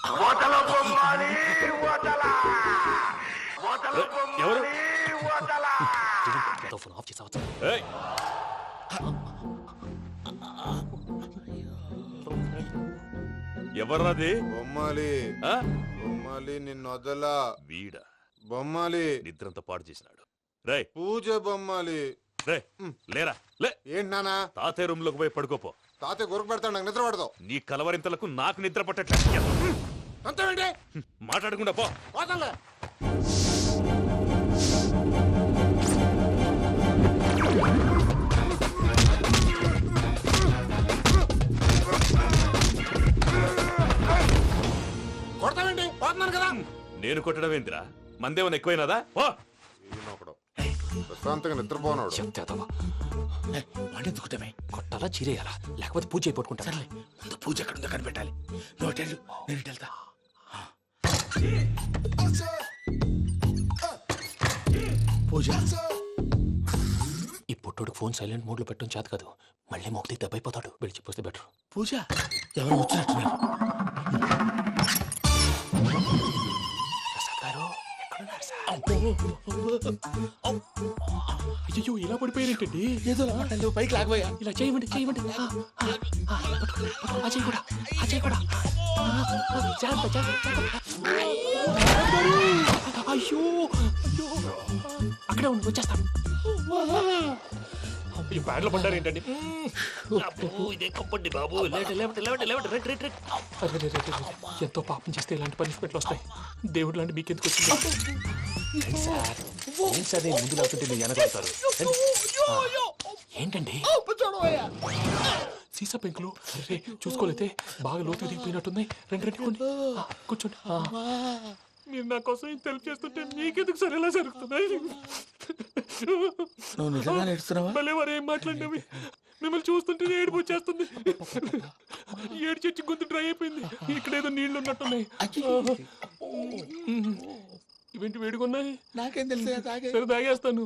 ఎవరు? ఫోన్ ఆఫ్ చేసావచ్చు. ఎవర్రాది? బొమ్మాలి. బొమ్మాలి నిన్ను వదలా. వీడ బొమ్మాలి నిద్రంతా పాడు చేసినాడు. రే పూజ బొమ్మాలి. రే లేరా లే. ఏంటి నానా? తాతయ్య రూమ్ లోకి పోయి పడుకోపో. తాతయ్య గురకు పెడతాడు, నాకు నిద్ర పడతావు. నీ కలవరింతలకు నాకు నిద్ర పట్టట్లేదు. అంతేంటి? మాట్లాడకుండా పో. పోతాలే. కొడతావేంటి? పోతున్నాను కదా. నేను కొట్టడం ఏంటిరా? మందేమన్నా ఎక్కువైనదా? ఓ ఈయనొకడు. ప్రశాంతంగా నిద్రపోనాడు. వాడెందుకుంటామే కొట్టాలా చీరేయాలా లేకపోతే పూజ అయిపోట్టుకుంటా. సర్లే ముందు పూజ ఎక్కడ ఉందో కనిపెట్టాలి. నువ్వు వెళ్ళు, నేను ఇటు వెళ్తా. పూజ ఈ పుట్టోడికి ఫోన్ సైలెంట్ మోడ్ లో పెట్టడం చేత కాదు. మళ్ళీ మొక్కి దెబ్బైపోతాడు. వెళ్ళి చెప్పొస్తే బెటర్. పూజ ఎవరు వచ్చినట్టున్నారు. ప్రసాద్ గారు ఎక్కడున్నారు సార్? అయ్యో ఇలా పడిపోయారేంటండి? ఏదో పైకి లాగబోయా. ఇలా చేయమండి చేయమండి. అజయ్ కూడా అజయ్ కూడా జాగ్రత్త జాగ్రత్త. అయ్యో అయ్యో అక్కడే ఉండి వచ్చేస్తాను. ఈ బ్యాగ్ లో పడ్డారు ఏంటండి? ఇదే కప్పండి బాబు. ఎంతో పాపం చేస్తే ఇలాంటి పనిష్మెంట్లు వస్తాయి. దేవుడు లాంటి మీకెందుకు వచ్చింది సార్? ఏం సార్ నేను ముందు లేకుంటే మీరు వెనకాడతారు ఏంటండి? సీసా పెంకులు అరే చూసుకోలేతే బాగా లోతుగా దిగిపోయినట్టున్నాయి. రెండు రెండు కొన్ని కూర్చోండి. మీరు నా కోసం ఇంత హెల్ప్ చేస్తుంటే మీకెందుకు సరే ఎలా జరుగుతున్నాయి? నువ్వు నిజంగా నేర్చుతున్నావా? మళ్ళీ వారు ఏం మాట్లాడినవి మిమ్మల్ని చూస్తుంటే ఏడుపు వచ్చేస్తుంది. ఏడు చెట్టు గొంతు డ్రై అయిపోయింది. ఇక్కడ ఏదో నీళ్లు ఉన్నట్టున్నాయి. ఇవేంటి వేడుకున్నాయి? నాకేం తెలుసు. సరే తాగేస్తాను.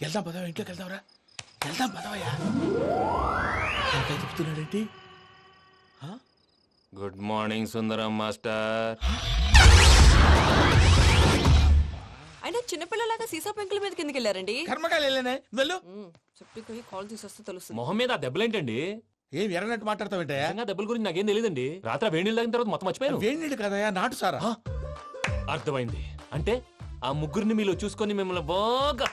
వెళ్దాం పదవా, ఇంట్లోకి వెళ్దాంరా. వెళ్దాం పదవయ్యా. చెప్తున్నాడేంటి? గుడ్ మార్నింగ్ సుందరం మాస్టర్. అయినా చిన్నపిల్లలాగా సీసా పెంకుల మీద కిందకి వెళ్ళారండి. కర్మకాయలు వెళ్ళానే వెళ్ళు. చెప్పి కాల్ తీసేస్తే తెలుస్తుంది. మొహం మీద ఆ దెబ్బలేంటండి? ఏం ఎర్రనట్టు మాట్లాడతావేంటయ్యా? దెబ్బల గురించి నాకేం తెలియదండి. రాత్రి వేడి నీళ్ళు తాగిన తర్వాత మొత్తం మర్చిపోయాను. వేడి నీళ్ళు కదయ్యా, నాటు సారా. అర్థమైంది. అంటే ఆ ముగ్గురిని మీలో చూసుకొని మిమ్మల్ని బాగా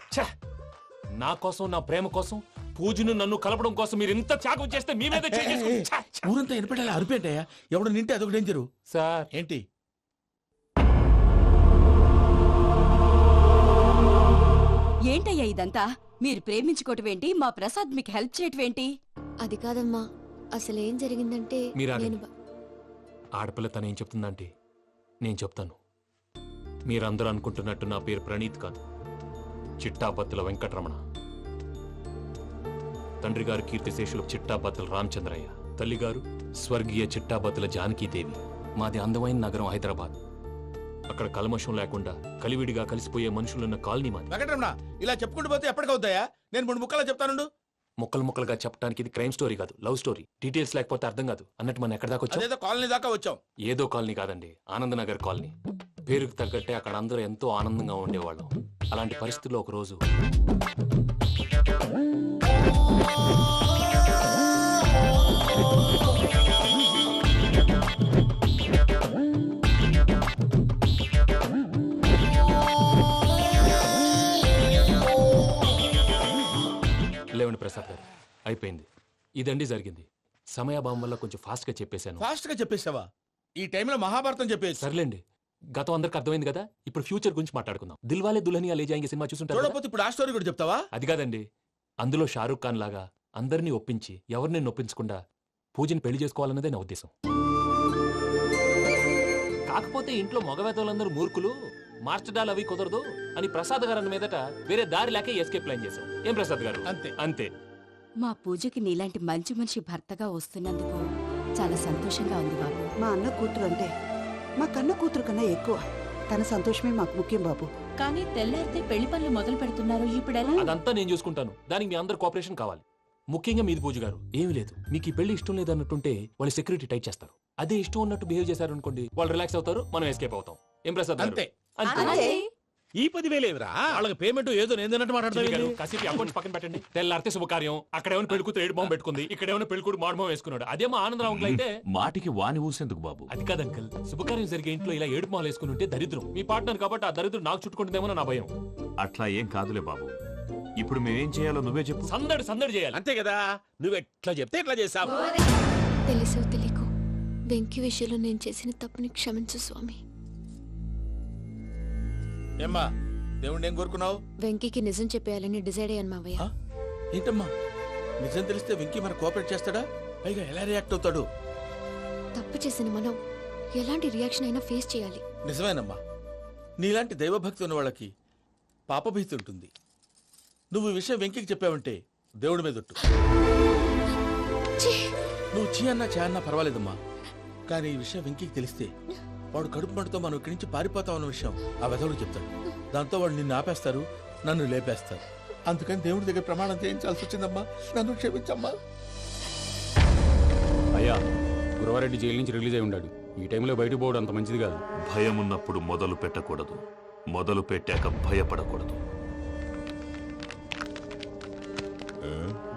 నా కోసం నా ప్రేమ కోసం పూజను నన్ను కలపడం కోసం మీరు ఇంత త్యాగం చేస్తే మీ మీద ఊరంతా వినపడేలా అరిపేంటయ్యా. ఎవడు నింటే అదొక డేంజరు. సార్ ఏంటి? ఏంటయ్యా ఇదంతా? మీరు ప్రేమించుకోవటం ఏంటి? మా ప్రసాద్ మీకు హెల్ప్ చేయటం ఏంటి? అది కాదమ్మా, అసలు ఏం జరిగిందంటే మీరు నేను ఆడపిల్ల తను ఏం చెప్తుందంటే నేను చెప్తాను. మీరందరూ అనుకుంటున్నట్టు నా పేరు ప్రణీత్ కాదు, చిట్టాబత్తుల వెంకటరమణ. తండ్రి గారు కీర్తిశేషులు చిట్టాబత్తుల రామచంద్రయ్య, తల్లిగారు స్వర్గీయ చిట్టాబత్తుల జానకీదేవి. మాది అందమైన నగరం హైదరాబాద్. అక్కడ కల్మషం లేకుండా కలివిడిగా కలిసిపోయే మనుషులున్న కాలనీ మాది. వెంకటరమణ ఇలా చెప్పుకుంటూ పోతే ఎప్పటికవుతాయా? నేను 3 ముక్కలా చెప్తానుండు. ముక్కలు ముక్కలుగా చెప్పడానికి ఇది క్రైమ్ స్టోరీ కాదు, లవ్ స్టోరీ. డీటెయిల్స్ లేకపోతే అర్థం కాదు. అన్నట్టు మనం ఎక్కడ దాకా వచ్చాం? అదేదో కాలనీ దాకా వచ్చాం. ఏదో కాలనీ కాదండి, ఆనందనగర్ కాలనీ. పేరుకు తగ్గట్టే అక్కడ అందరూ ఎంతో ఆనందంగా ఉండేవాళ్ళం. అలాంటి పరిస్థితుల్లో ఒక రోజు లేవండి ప్రసాద్ గారు, అయిపోయింది. ఇదండి జరిగింది. సమయాభావం వల్ల కొంచెం ఫాస్ట్ గా చెప్పేశాను. ఫాస్ట్ గా చెప్పేసావా? ఈ టైంలో మహాభారతం చెప్పేసి. సర్లేండి, గతం అందరికి అర్థమైంది కదా. ఇప్పుడు ఫ్యూచర్ గురించి మాట్లాడుకుందాం. దిల్వాలే దుల్హనియా లే జాయేంగే సినిమా చూసుంటారు. చూడకపోతే ఇప్పుడు ఆ స్టోరీ కూడా చెప్తావా? అది కాదండి, అందులో షారూక్ ఖాన్ లాగా అందరినీ ఒప్పించి ఎవరిని నొప్పించకుండా పూజని పెళ్లి చేసుకోవాలన్నదే నా ఉద్దేశం. కాకపోతే ఇంట్లో మగవేతలందరూ మూర్ఖులు, మార్చడాలు అవి కుదరదు అని ప్రసాద్ గారు అన్న మీదట వేరే దారి లేక ఎస్కేప్ ప్లాన్ చేశాం. ఏం ప్రసాద్ గారు? అంతే అంతే. మా పూజకి నీలాంటి మంచి మనిషి భర్తగా వస్తున్నందుకు చాలా సంతోషంగా ఉంది బాబు. మా అన్న కూతురు అంటే మా కన్న కూతురు కన్నా ఎక్కువ. తన సంతోషమే మాకు ముఖ్యం బాబు. కానీ తెల్లారితే పెళ్లి పనులు మొదలు పెడుతున్నారు. ఇప్పుడెలా? అదంతా నేను చూసుకుంటాను. దానికి మీ అందరు కోఆపరేషన్ కావాలి. ముఖ్యంగా మీది పూజ గారు. ఏమీ లేదు, మీకు ఈ పెళ్లి ఇష్టం లేదన్నట్టుంటే వాళ్ళు సెక్యూరిటీ టైట్ చేస్తారు. అదే ఇష్టం ఉన్నట్టు బిహేవ్ చేశారు అనుకోండి, వాళ్ళు రిలాక్స్ అవుతారు, మనం ఎస్కేప్ అవుతాం. ఏం ప్రసాద్ గారు? అంతే. అంతే. ఈ 10,000 ఏమిరా? వాళ్ళకి పేమెంట్ ఏదో నేందన్నట్టు మాట్లాడతాను. కాసేపు అకౌంట్స్ పక్కన పెట్టండి. తెల్లారితే శుభకార్యం. అక్కడేమైనా పెళ్లికూతురు ఏడు బాంబు పెట్టుకుంది, ఇక్కడేమైనా పెళ్లికూడు మాడు బాంబు వేసుకున్నాడు. అదేమో ఆనందరావు అంకుల్ అయితే మాటికి వాని ఊసేందుకు బాబు? అది కాదు అంకుల్, శుభకార్యం జరిగే ఇంట్లో ఇలా ఏడు మాలు వేసుకుని ఉంటే దరిద్రం. మీ పార్ట్నర్ కాబట్టి ఆ దరిద్రం నాకు చుట్టుకుంటుందేమో నా భయం. అట్లా ఏం కాదులే బాబు. ఇప్పుడు మేమేం చేయాలో నువ్వే చెప్పు. సందడి సందడి చేయాలి. అంతే కదా, నువ్వు ఎట్లా చెప్తే ఎట్లా చేసావు. తెలుసో తెలియకో వెంకీ విషయంలో నేను చేసిన తప్పుని క్షమించు స్వామి. ఏమ్మా దేవుణ్ణి ఏం కోరుకున్నావు? వెంకీకి నిజం చెప్పేయాలని డిసైడ్ అయ్యాను మావయ్య. ఏంటమ్మా నిజం తెలిస్తే వెంకీ మన కోఆపరేట్ చేస్తాడా? పైగా ఎలా రియాక్ట్ అవుతాడు? తప్పు చేసిన మనం ఎలాంటి రియాక్షన్ అయినా ఫేస్ చేయాలి. నిజమేనమ్మా, నీలాంటి దైవభక్తి ఉన్న వాళ్ళకి పాపభీతి ఉంటుంది. నువ్వు ఈ విషయం వెంకికి చెప్పావంటే దేవుడి మీద ఒట్టు. నువ్వు చీ అన్నా చే అన్నా పర్వాలేదమ్మా, కానీ ఈ విషయం వెంకికి తెలిస్తే వాడు కడుపు మంటతో మనం ఇక్కడి నుంచి పారిపోతామన్న విషయం ఆ వెధవుడు చెప్తాడు. దాంతో వాడు నిన్ను ఆపేస్తారు, నన్ను లేపేస్తారు. అందుకని దేవుడి దగ్గర ప్రమాణం చేయించాల్సి వచ్చిందమ్మా. నన్ను క్షమించమ్మా. అయ్యా, గురవారెడ్డి జైలు నుంచి రిలీజ్ అయి ఉన్నాడు. ఈ టైంలో బయటకు పోవడం అంత మంచిది కాదు. భయం ఉన్నప్పుడు మొదలు పెట్టకూడదు, మొదలు పెట్టాక భయపడకూడదు.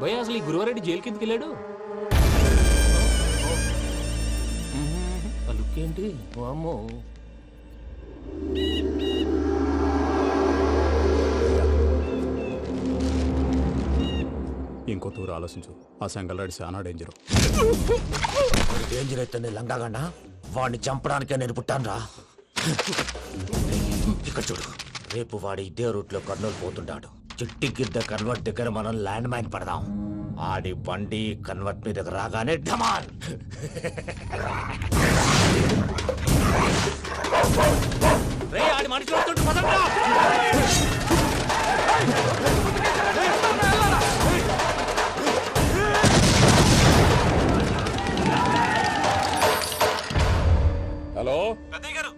భయ అసలు ఈ గురువారెడ్డి జైలు కిందకి వెళ్ళాడు. ఆ లుక్ ఏంటి? వామ్మో. ఇంకో తూరు ఆలోచించు. ఆ సంగల్రాడి చాలా డేంజర్. డేంజర్ అయితే లంగాగండా వాడిని చంపడానికే నేను పుట్టానురా. ఇక్కడ చూడు, రేపు వాడి ఇదే రూట్ లో కర్నూలు పోతుంటాడు. చిట్టి గిద్ద కన్వర్ట్ దగ్గర మనం ల్యాండ్ మైన్ పడదాం. ఆడి బండి కన్వర్ట్ మీద రాగానే ఢమాల్. ఆడి మనిషి వస్తుంటే పదండ్రా. హలో పెద్దయ్య గారు,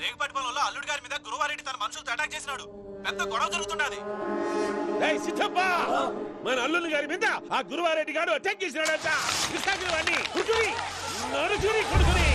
రేగుపాటి పొలంలో అల్లుడి గారి మీద గురువారెడ్డి తన మనుషులతో అటాక్ చేసినాడు. పెద్ద గొడవ జరుగుతున్నది. సిద్ధప్ప, మన అల్లుని గారి మీద ఆ గురువారెడ్డి గారు అటాక్ చేసినాడంట. కృష్ణాగిరి వాడిని కుడుకుని నడుచుని కొడుకుని.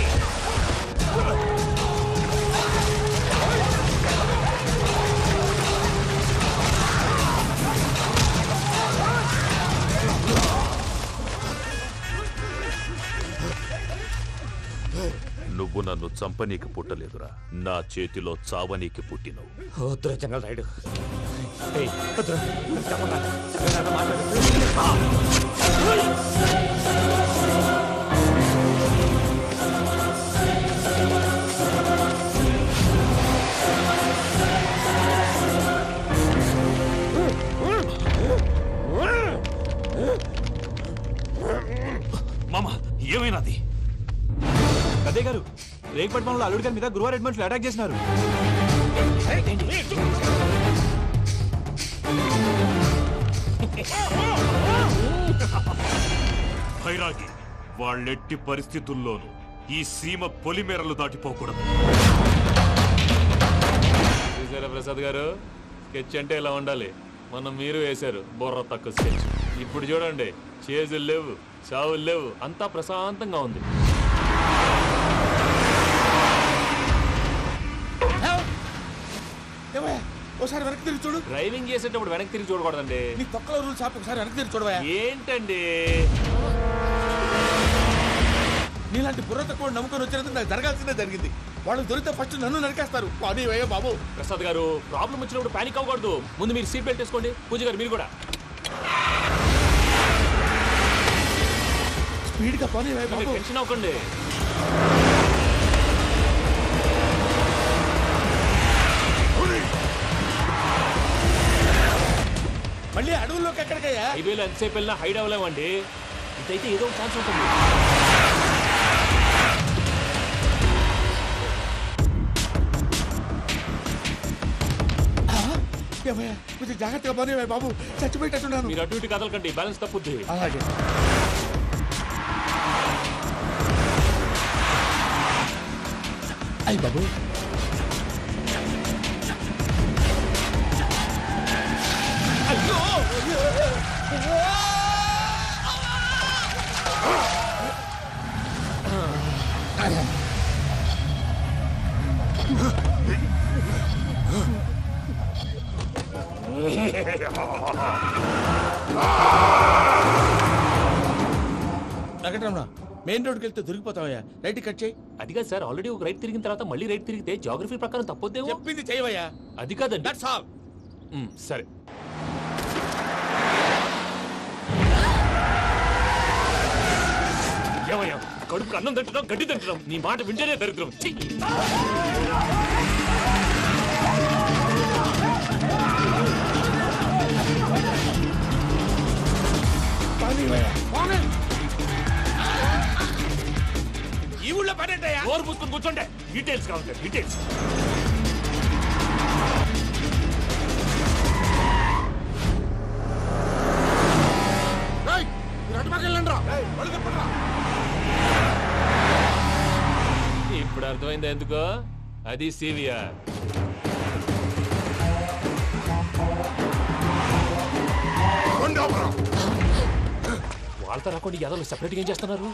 నువ్వు నన్ను చంపనీకి పుట్టలేదురా, నా చేతిలో చావనీకి పుట్టినవు. వద్దురా జంగల్ రైడ్. మామ, ఏమైనాది? పెద్దయ్య గారు, రేగుపాటి పొలంలో అల్లుడి గారి మీద గురువారెడ్డి మనుషులు అటాక్ చేసినారు. భైరాగి, వాళ్ళెట్టి పరిస్థితుల్లోనూ ఈ సీమ పొలిమేరలు దాటిపోకూడదు. చూసారా ప్రసాద్ గారు, స్కెచ్ అంటే ఇలా ఉండాలి. మనం మీరు వేశారు బుర్ర తక్కువ స్కెచ్. ఇప్పుడు చూడండి, చేజులు లేవు, చావులు లేవు, అంతా ప్రశాంతంగా ఉంది. ఒకసారి వెనక్కి తిరిగి చూడు. డ్రైవింగ్ చేసేటప్పుడు వెనక్కి తిరిగి చూడకూడదండి. నీ తొక్కలో రూల్ షాప్ ఒకసారి వెనక్కి తిరిగి చూడవా. ఏంటండి నీలాంటి బుర్ర తక్కువ నమ్ముకొని వచ్చినందుకు నాకు జరగాల్సిందే జరిగింది. వాళ్ళు దొరికితే ఫస్ట్ నన్ను నరికేస్తారు. పానీ వయ్యా బాబు. ప్రసాద్ గారు, ప్రాబ్లం వచ్చినప్పుడు పానిక్ అవ్వకూడదు. ముందు మీరు సీట్ బెల్ట్ వేసుకోండి. పూజ గారు మీరు కూడా స్పీడ్గా పానీ వయ్యా బాబు. టెన్షన్ అవ్వకండి. మళ్ళీ అడవుల్లోకి ఎక్కడికయ్యా? హైవేలో ఎంతసేపు వెళ్ళినా హైడ్ అవ్వలేమండి. ఇదైతే ఏదో ఒక ఛాన్స్ ఉంటుంది. కొంచెం జాగ్రత్తగా పని బాబు, చచ్చిపోయేటట్టున్నాను. మీరు అటు ఇటు కదలకండి, బ్యాలెన్స్ తప్పుద్ది. అలాగే. అయ్యి బాబు, వెంకటరమణ, మెయిన్ రోడ్కి వెళ్తే దొరికిపోతావయ్యా. రైట్ కట్ చేయి. అది కాదు సార్, ఆల్రెడీ ఒక రైట్ తిరిగిన తర్వాత మళ్ళీ రైట్ తిరిగితే జాగ్రఫీ ప్రకారం తప్పొద్దేమో. చెప్పింది చేయవయ్యా. అది కాదండి. That's all. సరే. ఏమయ్యా, కడుపుకు అన్నం తింటున్నాం, గడ్డి తింటున్నాం. నీ మాట వింటేనే దరిద్రం. ఈ మూసుకొని కూర్చోండి. డీటెయిల్స్ కావాలి, డీటెయిల్స్. ఇప్పుడు అర్థమైంది ఎందుకో, అది సివిఆర్. వాళ్ళతో రాకుండా యాదవ్ సెపరేట్గా ఏం చేస్తున్నారు?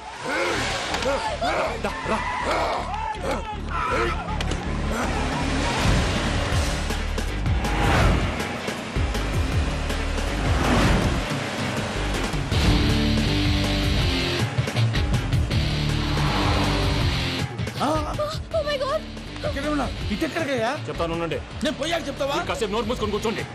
ఇటెక్కడికయ్యా? చెప్తాను ఉండండి. నేను పోయాక చెప్తావా? కాసేపు నోట్ మూసుకొని కూర్చోండి.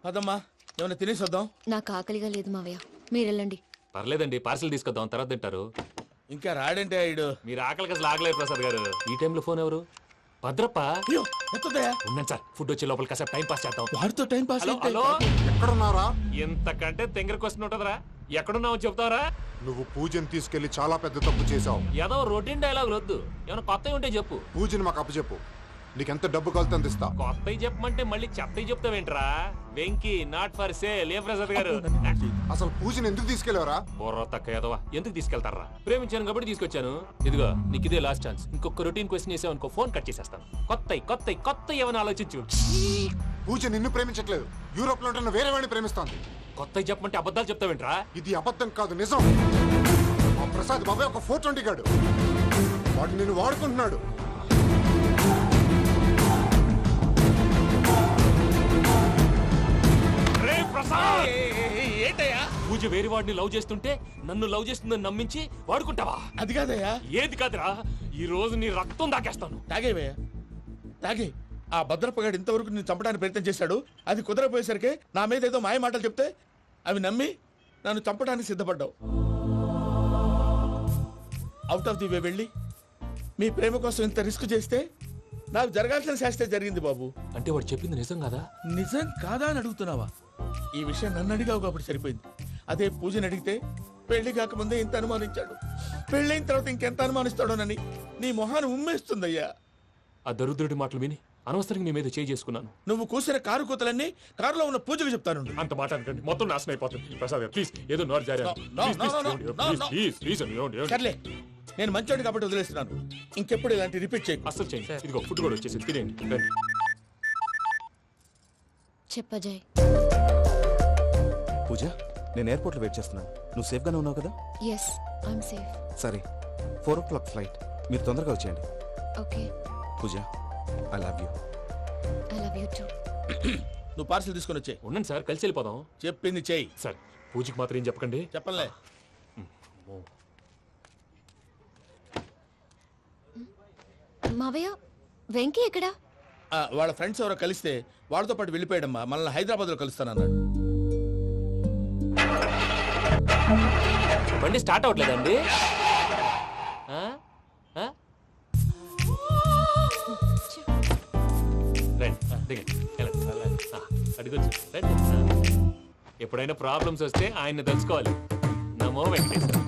పదమ్మా, ఏమైనా తినేసి వద్దాం. నాకు ఆకలిగా లేదు మావయ్య, మీరు వెళ్ళండి. పర్లేదండి, పార్సిల్ తీసుకొద్దాం, తర్వాత తింటారు. ఇంకా రాడంటే ఆయుడు. మీరు ఆకలికి అసలు ఆగలేదు ప్రసాద్ గారు. ఈ టైంలో ఫోన్ ఎవరు? భద్రప్ప. ఉన్నాను సార్, ఫుడ్ వచ్చే లోపల కాసేపు టైం పాస్ చేద్దాం. వాడితో టైం పాస్. హలో, ఎక్కడున్నారా? ఇంతకంటే తెంగర క్వశ్చన్ ఉంటుందిరా. ఎక్కడున్నావు చెప్తావరా? నువ్వు పూజని తీసుకెళ్లి చాలా పెద్ద తప్పు చేశావు. ఏదో రొటీన్ డైలాగ్ వద్దు, ఏమైనా కొత్తవి ఉంటే చెప్పు. పూజని మాకు అప్పచెప్పు, నీకెంత డబ్బు కలితే అంత ఇస్తా. కొత్తవి చెప్పమంటే మళ్ళీ చెత్తవి చెప్తావేంట్రా? Venky not for sale. ఏ ప్రసాద్ గారు, అసలు పూజని ఎందుకు తీసుకెళ్లేవరా? బుర్ర తక్క ఏదవా, ఎందుకు తీసుకెళ్తారా? ప్రేమించాను కాబట్టి తీసుకొచ్చాను. ఇదిగో నీకు ఇదే లాస్ట్ ఛాన్స్. ఇంకొక రొటీన్ క్వశ్చన్ చేసావు అనుకో, ఫోన్ కట్ చేసేస్తాను. కొత్త ఏమైనా ఆలోచించు. పూజ నిన్ను ప్రేమించట్లేదు, యూరోప్ లో ఉంటున్న వేరే వాడిని ప్రేమిస్తాంది. కొత్తవి చెప్పమంటే అబద్ధాలు చెప్తావేంట్రా? ఇది అబద్ధం కాదు, నిజం. మా ప్రసాద్ బాబాయ్ ఒక 420 గాడు, వాడు నిన్ను వాడుకుంటున్నాడు. ఏంటయ్యా? పూజ వేరే వాడిని లవ్ చేస్తుంటే నన్ను లవ్ చేస్తుందని నమ్మించి వాడుకుంటావా? అది కాదయ్యా. ఏది కాదురా, ఈ రోజు నీ రక్తం దాకేస్తాను. తాగేవయ్యా, తాగే. ఆ భద్రప్పగాడు ఇంతవరకు నేను చంపడానికి ప్రయత్నం చేశాడు. అది కుదరపోయేసరికి నా మీద ఏదో మాయ మాటలు చెప్తే అవి నమ్మి నన్ను చంపడానికి సిద్ధపడ్డావు. అవుట్ ఆఫ్ ది వే వెళ్ళి మీ ప్రేమ కోసం ఇంత రిస్క్ చేస్తే నాకు జరగాల్సిన శాస్త్రే జరిగింది బాబు. అంటే వాడు చెప్పింది నిజం కదా? నిజం కాదా అని అడుగుతున్నావా? ఈ విషయం నన్ను అడిగావు కాబట్టి సరిపోయింది. అదే పూజని అడిగితే పెళ్లి కాకముందే ఇంత అనుమానించాడు, పెళ్ళైన తర్వాత ఇంకెంత అనుమానిస్తాడోనని నీ మొహాన్ని ఉమ్మేస్తుందయ్యా. ఆ దరిద్రుడి మాటలు విని అనవసరంగా నీ మీద చేయి చేసుకున్నాను. నువ్వు కూసిన కారు కూతలన్నీ కారులో ఉన్న పూజకు చెప్తాను. అంత మాట అనకండి, మొత్తం నాశనం అయిపోతుంది. ప్రసాద్ గారు ప్లీజ్, ఏదో నోరు జారీ. సర్లే, నేను మంచోడు కాబట్టి వదిలేస్తున్నాను. ఇంకెప్పుడు ఇలాంటి రిపీట్ చేయి. అసలు చేయండి. ఇదిగో ఫుడ్ కూడా వచ్చేసి తినేయండి. చెప్పజాయ్. పూజ, నేను ఎయిర్పోర్ట్లో వెయిట్ చేస్తున్నాను. నువ్వు సేఫ్గానే ఉన్నావు కదా? Yes, I'm safe. సరే, 4 o'clock ఫ్లైట్, మీరు తొందరగా వచ్చేయండి. Okay. Pooja, I love you. I love you too. నువ్వు పార్సిల్ తీసుకొని వచ్చే. ఉండండి సార్, కలిసి వెళ్ళిపోదాం. చెప్పింది చెయ్యి. సార్, పూజకి మాత్రం ఏం చెప్పకండి. చెప్పలే. మావయ్య, వెంకీ ఎక్కడా? వాళ్ళ ఫ్రెండ్స్ ఎవరో కలిస్తే వాళ్ళతో పాటు వెళ్ళిపోయాడమ్మా. మనల్ని హైదరాబాద్ లో కలుస్తానన్నాడు. బండి స్టార్ట్ అవ్వట్లేదండి. ఎప్పుడైనా ప్రాబ్లమ్స్ వస్తే ఆయన్ని తెలుసుకోవాలి. నమో వెంకటేశ్వర.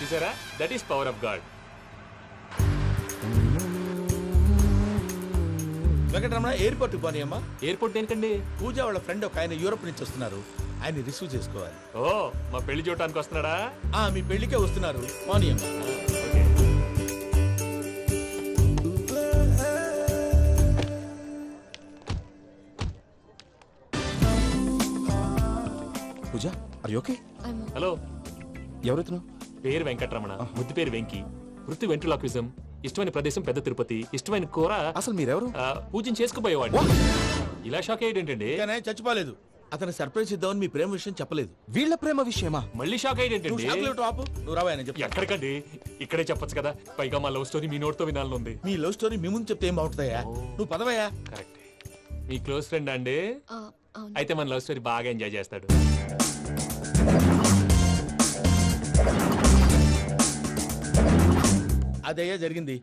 చూసారా, that is power of God. Venkataramana, airport పోనీ అమ్మా. ఎయిర్పోర్ట్ దేనికండి? పూజ వాళ్ళ ఫ్రెండ్ ఒక ఆయన యూరోప్ నుంచి వస్తున్నారు, ఆయన రిసీవ్ చేసుకోవాలి. ఓ, మా పెళ్లి చూడటానికి వస్తున్నాడా? మీ పెళ్లికే వస్తున్నారు, పోనీ అమ్మా. పూజ, ఆర్ యు ఓకే? హలో, ఎవరైతున్నావు? పేరు వెంకటరమణ, ముద్దు పేరు వెంకీ, వృత్తి వెంట్రులాక్విజం, ఇష్టమైన ప్రదేశం పెద్ద తిరుపతి, ఇష్టమైన కూర. అసలు మీరెవరు? పూజను చేసుకుపోయేవాడు. ఇలా షాక్ అయ్యేటండి. చచ్చిపోలేదు, అతను సర్ప్రైజ్ ఇద్దామని మీ ప్రేమ విషయం చెప్పలేదు. వీళ్ళ ప్రేమ విషయమా? మళ్ళీ షాక్ అయ్యేటండి. నువ్వు షాక్ లేవు ఆపు. నువ్వు రావా అని చెప్పి. ఎక్కడికండి, ఇక్కడే చెప్పొచ్చు కదా. పైగా మా లవ్ స్టోరీ మీ నోటితో వినాలని ఉంది. మీ లవ్ స్టోరీ మీ ముందు చెప్తే ఏం బాగుంటుందయ్యా? నువ్వు పదవయ్యా. కరెక్ట్. మీ క్లోజ్ ఫ్రెండ్ అండి? అయితే మన లవ్ స్టోరీ బాగా ఎంజాయ్ చేస్తాడు. అదయ్యా జరిగింది.